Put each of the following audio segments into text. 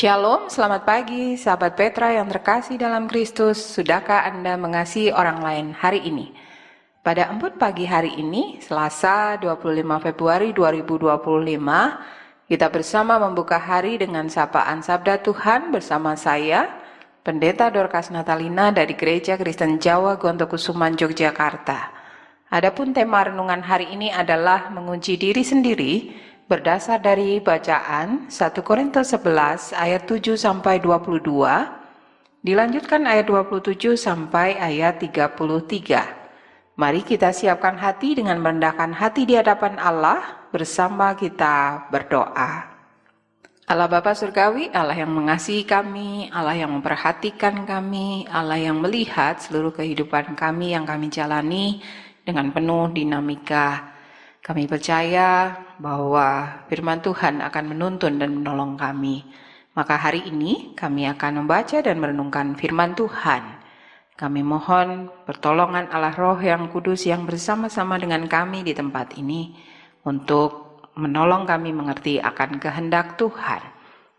Shalom, selamat pagi sahabat Petra yang terkasih dalam Kristus. Sudahkah Anda mengasihi orang lain hari ini? Pada emput pagi hari ini, Selasa 25 Februari 2025, kita bersama membuka hari dengan sapaan Sabda Tuhan bersama saya, Pendeta Dorcas Natalina dari Gereja Kristen Jawa Gontokusuman, Yogyakarta. Adapun tema renungan hari ini adalah mengunci diri sendiri, berdasar dari bacaan 1 Korintus 11 ayat 7 sampai 22, dilanjutkan ayat 27 sampai ayat 33. Mari kita siapkan hati dengan merendahkan hati di hadapan Allah, bersama kita berdoa. Allah Bapa Surgawi, Allah yang mengasihi kami, Allah yang memperhatikan kami, Allah yang melihat seluruh kehidupan kami yang kami jalani dengan penuh dinamika. Kami percaya bahwa firman Tuhan akan menuntun dan menolong kami. Maka hari ini kami akan membaca dan merenungkan firman Tuhan. Kami mohon pertolongan Allah Roh yang Kudus yang bersama-sama dengan kami di tempat ini untuk menolong kami mengerti akan kehendak Tuhan.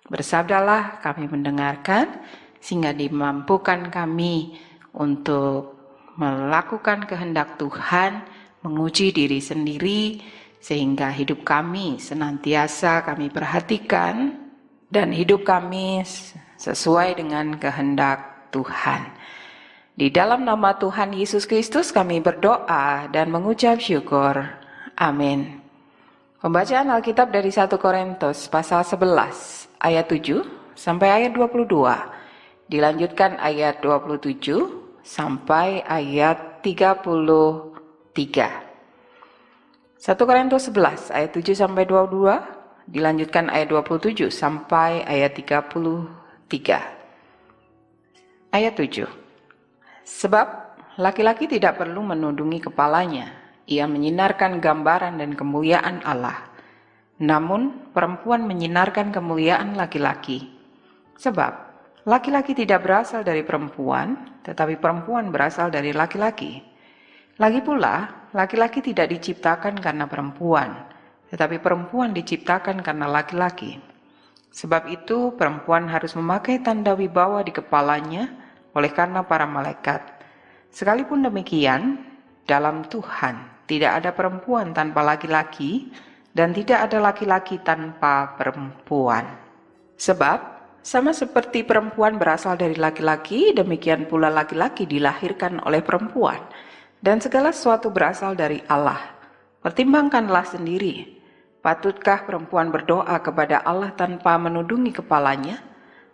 Bersabdalah, kami mendengarkan sehingga dimampukan kami untuk melakukan kehendak Tuhan, menguji diri sendiri, sehingga hidup kami senantiasa kami perhatikan dan hidup kami sesuai dengan kehendak Tuhan. Di dalam nama Tuhan Yesus Kristus kami berdoa dan mengucap syukur. Amin. Pembacaan Alkitab dari 1 Korintus pasal 11 ayat 7 sampai ayat 22. Dilanjutkan ayat 27 sampai ayat 33. 1 Korintus 11 ayat 7 sampai 22, dilanjutkan ayat 27 sampai ayat 33. Ayat 7. Sebab laki-laki tidak perlu menundungi kepalanya, ia menyinarkan gambaran dan kemuliaan Allah. Namun perempuan menyinarkan kemuliaan laki-laki. Sebab laki-laki tidak berasal dari perempuan, tetapi perempuan berasal dari laki-laki. Lagi pula, laki-laki tidak diciptakan karena perempuan, tetapi perempuan diciptakan karena laki-laki. Sebab itu, perempuan harus memakai tanda wibawa di kepalanya oleh karena para malaikat. Sekalipun demikian, dalam Tuhan tidak ada perempuan tanpa laki-laki, dan tidak ada laki-laki tanpa perempuan. Sebab, sama seperti perempuan berasal dari laki-laki, demikian pula laki-laki dilahirkan oleh perempuan. Dan segala sesuatu berasal dari Allah. Pertimbangkanlah sendiri, patutkah perempuan berdoa kepada Allah tanpa menundungi kepalanya?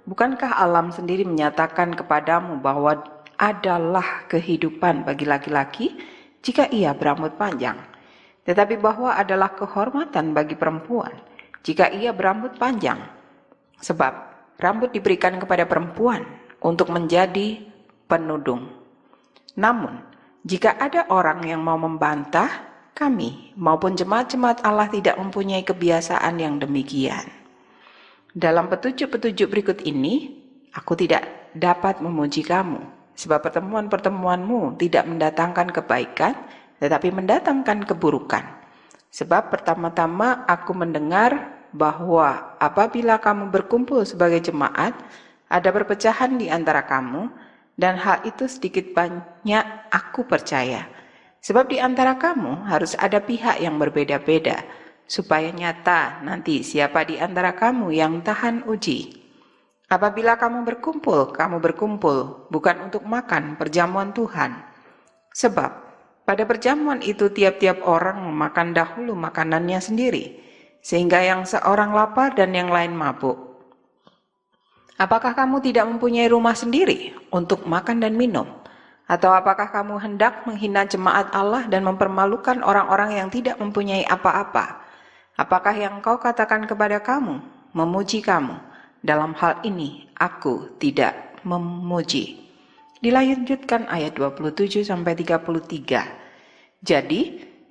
Bukankah alam sendiri menyatakan kepadamu bahwa adalah kehidupan bagi laki-laki jika ia berambut panjang, tetapi bahwa adalah kehormatan bagi perempuan jika ia berambut panjang? Sebab rambut diberikan kepada perempuan untuk menjadi penudung. Namun, jika ada orang yang mau membantah, kami maupun jemaat-jemaat Allah tidak mempunyai kebiasaan yang demikian. Dalam petunjuk-petunjuk berikut ini, aku tidak dapat memuji kamu, sebab pertemuan-pertemuanmu tidak mendatangkan kebaikan, tetapi mendatangkan keburukan. Sebab pertama-tama aku mendengar bahwa apabila kamu berkumpul sebagai jemaat, ada perpecahan di antara kamu, dan hal itu sedikit banyak aku percaya. Sebab di antara kamu harus ada pihak yang berbeda-beda, supaya nyata nanti siapa di antara kamu yang tahan uji. Apabila kamu berkumpul bukan untuk makan perjamuan Tuhan. Sebab pada perjamuan itu tiap-tiap orang memakan dahulu makanannya sendiri, sehingga yang seorang lapar dan yang lain mabuk. Apakah kamu tidak mempunyai rumah sendiri untuk makan dan minum? Atau apakah kamu hendak menghina jemaat Allah dan mempermalukan orang-orang yang tidak mempunyai apa-apa? Apakah yang kau katakan kepada kamu, memuji kamu? Dalam hal ini, aku tidak memuji. Dilanjutkan ayat 27-33. Jadi,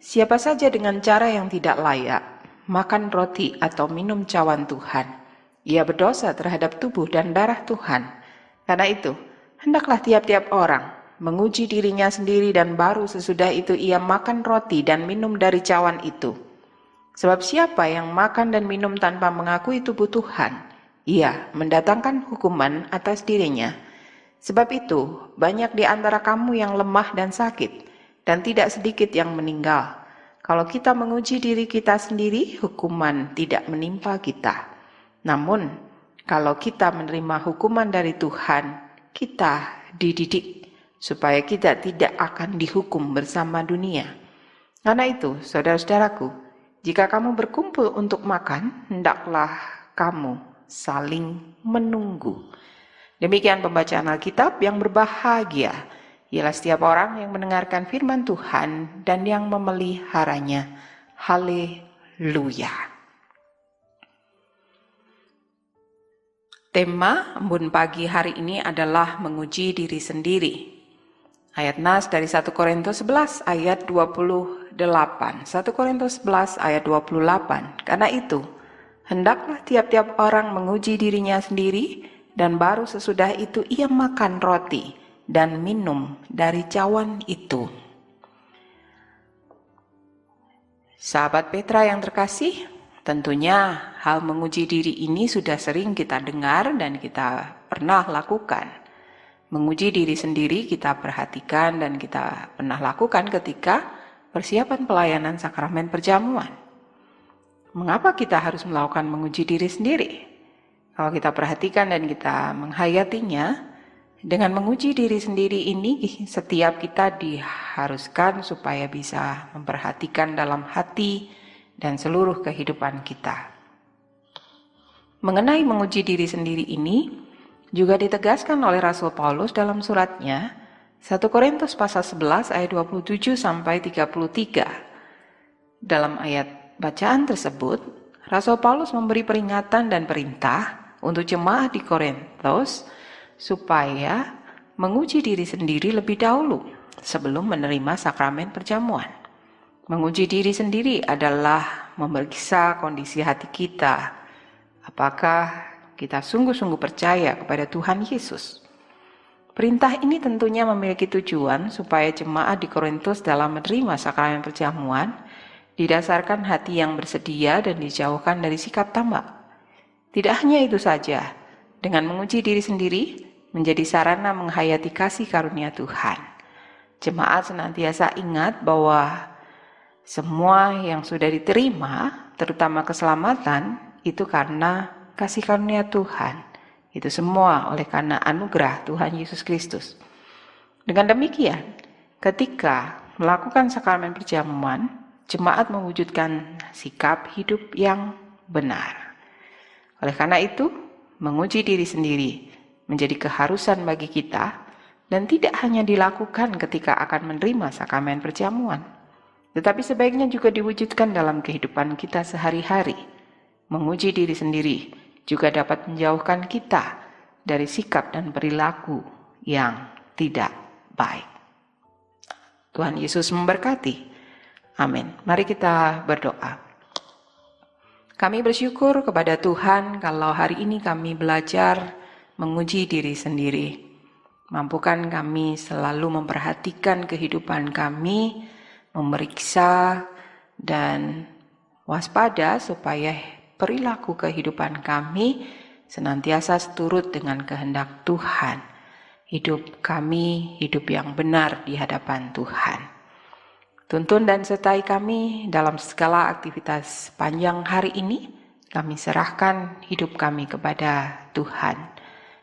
siapa saja dengan cara yang tidak layak, makan roti atau minum cawan Tuhan, ia berdosa terhadap tubuh dan darah Tuhan. Karena itu, hendaklah tiap-tiap orang menguji dirinya sendiri dan baru sesudah itu ia makan roti dan minum dari cawan itu. Sebab siapa yang makan dan minum tanpa mengakui tubuh Tuhan, ia mendatangkan hukuman atas dirinya. Sebab itu, banyak di antara kamu yang lemah dan sakit, dan tidak sedikit yang meninggal. Kalau kita menguji diri kita sendiri, hukuman tidak menimpa kita. Namun, kalau kita menerima hukuman dari Tuhan, kita dididik supaya kita tidak akan dihukum bersama dunia. Karena itu, saudara-saudaraku, jika kamu berkumpul untuk makan, hendaklah kamu saling menunggu. Demikian pembacaan Alkitab. Yang berbahagia ialah setiap orang yang mendengarkan firman Tuhan dan yang memeliharanya. Haleluya. Tema embun pagi hari ini adalah menguji diri sendiri. Ayat nas dari 1 Korintus 11 ayat 28. 1 Korintus 11 ayat 28. Karena itu, hendaklah tiap-tiap orang menguji dirinya sendiri, dan baru sesudah itu ia makan roti dan minum dari cawan itu. Sahabat Petra yang terkasih, tentunya hal menguji diri ini sudah sering kita dengar dan kita pernah lakukan. Menguji diri sendiri kita perhatikan dan kita pernah lakukan ketika persiapan pelayanan sakramen perjamuan. Mengapa kita harus melakukan menguji diri sendiri? Kalau kita perhatikan dan kita menghayatinya, dengan menguji diri sendiri ini setiap kita diharuskan supaya bisa memperhatikan dalam hati dan seluruh kehidupan kita. Mengenai menguji diri sendiri ini juga ditegaskan oleh Rasul Paulus dalam suratnya 1 Korintus pasal 11 ayat 27 sampai 33. Dalam ayat bacaan tersebut, Rasul Paulus memberi peringatan dan perintah untuk jemaat di Korintus supaya menguji diri sendiri lebih dahulu sebelum menerima sakramen perjamuan. Menguji diri sendiri adalah memeriksa kondisi hati kita. Apakah kita sungguh-sungguh percaya kepada Tuhan Yesus? Perintah ini tentunya memiliki tujuan supaya jemaat di Korintus dalam menerima sakramen perjamuan didasarkan hati yang bersedia dan dijauhkan dari sikap tamak. Tidak hanya itu saja, dengan menguji diri sendiri menjadi sarana menghayati kasih karunia Tuhan. Jemaat senantiasa ingat bahwa semua yang sudah diterima, terutama keselamatan, itu karena kasih karunia Tuhan. Itu semua oleh karena anugerah Tuhan Yesus Kristus. Dengan demikian, ketika melakukan sakramen perjamuan, jemaat mewujudkan sikap hidup yang benar. Oleh karena itu, menguji diri sendiri menjadi keharusan bagi kita dan tidak hanya dilakukan ketika akan menerima sakramen perjamuan, tetapi sebaiknya juga diwujudkan dalam kehidupan kita sehari-hari. Menguji diri sendiri juga dapat menjauhkan kita dari sikap dan perilaku yang tidak baik. Tuhan Yesus memberkati. Amin. Mari kita berdoa. Kami bersyukur kepada Tuhan kalau hari ini kami belajar menguji diri sendiri. Mampukan kami selalu memperhatikan kehidupan kami, memeriksa dan waspada supaya perilaku kehidupan kami senantiasa seturut dengan kehendak Tuhan. Hidup kami, hidup yang benar di hadapan Tuhan. Tuntun dan sertai kami dalam segala aktivitas panjang hari ini. Kami serahkan hidup kami kepada Tuhan.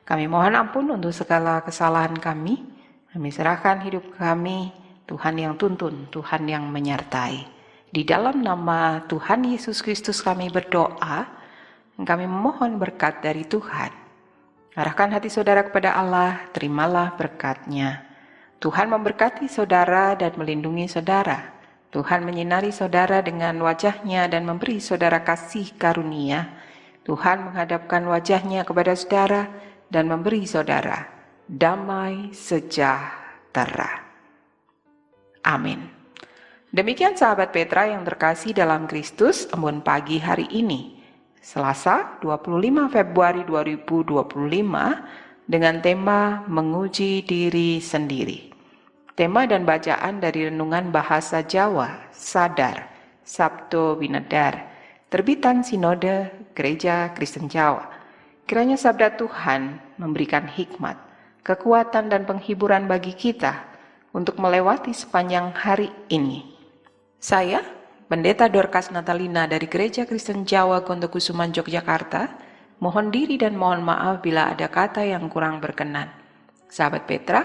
Kami mohon ampun untuk segala kesalahan kami. Kami serahkan hidup kami, Tuhan yang tuntun, Tuhan yang menyertai. Di dalam nama Tuhan Yesus Kristus kami berdoa. Kami memohon berkat dari Tuhan. Arahkan hati saudara kepada Allah, terimalah berkat-Nya. Tuhan memberkati saudara dan melindungi saudara. Tuhan menyinari saudara dengan wajah-Nya dan memberi saudara kasih karunia. Tuhan menghadapkan wajah-Nya kepada saudara dan memberi saudara damai sejahtera. Amin. Demikian sahabat Petra yang terkasih dalam Kristus, embun pagi hari ini, Selasa 25 Februari 2025, dengan tema menguji diri sendiri. Tema dan bacaan dari renungan bahasa Jawa, Sadar, Sabto Winedar, terbitan Sinode Gereja Kristen Jawa. Kiranya sabda Tuhan memberikan hikmat, kekuatan dan penghiburan bagi kita untuk melewati sepanjang hari ini. Saya, Pendeta Dorcas Natalina dari Gereja Kristen Jawa Gontokusuman Yogyakarta, mohon diri dan mohon maaf bila ada kata yang kurang berkenan. Sahabat Petra,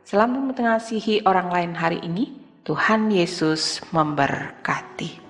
selamat mengasihi orang lain hari ini. Tuhan Yesus memberkati.